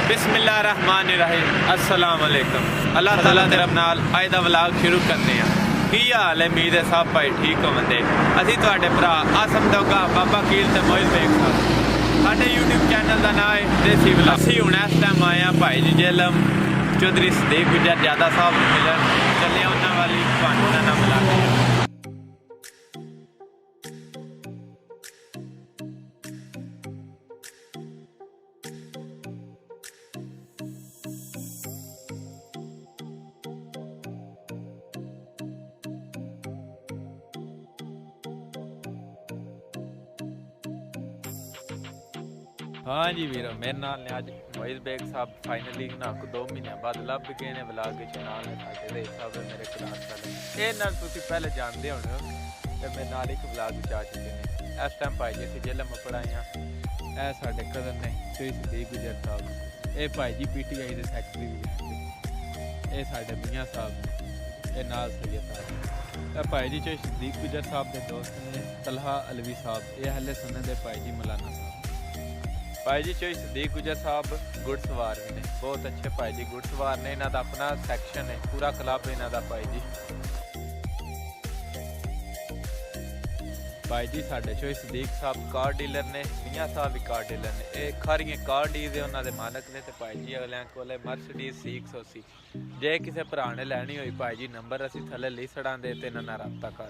बिस्मिल्लाहिर्रहमानिर्रहीम अस्सलाम वालेकुम। अल्लाह ताला दे रब नाल अज दा व्लॉग शुरू करने आ। की हाल है? उम्मीद है सब भाई ठीक होवंदे। असीं तुहाडे भरा आसम दोगा बाबा कील ते मोहित बेग साहब। साडे यूट्यूब चैनल का नाम है देसी व्लॉग। असीं हुण इस टाइम आए हैं भाई जी जेलम चौधरी सदीक गुजर ज़्यादा साहब मिलन चले उन्हां वाली भानू दा नाम मिला के। हाँ जी वीरो, मेरे नाल ने अज मोहित बेग साहब फाइनली ना 2 महीने बाद लब गए ने व्लॉग विच नाल ने साडे साहब मेरे क्लास वाले ये नाल तुसीं पहले जानते होने हो ते मेरे नाल एक व्लॉग विच आ चुके हैं। इस टाइम भाई जी असीं जेलम पढ़ाइयां ए साडे कदर ने चौधरी सदीक गुजर साहब, ये भाई जी PTI दे सैकटरी भी, ये साडे मियां साहब ने, ये नाल सैयद साहब भाई जी चौधरी सदीक गुजर साहब के दोस्त ने तलहा अलवी साहब, ये हले सुनने दे भाई जी मौलाना साहब। भाई जी चौधरी सदीक गुजर साहब घुड़सवार भी ने, बहुत अच्छे भाई जी घुड़सवार ने। इन्हों का अपना सैक्शन है, पूरा क्लब इन्हों का भाई जी। भाई जी साढ़े चौधरी सदीक साहब कार डीलर ने, मियाँ साहब भी कार डीलर ने, ये खारियां कार डील उन्होंने मालक ने। तो भाई जी अगलियां कोले मर्सिडीज C180 जे किसी भरा ने लैनी हुई भाई जी नंबर असी थले लिख छड़ांदे ते इन्हां नाल रब्ता कर।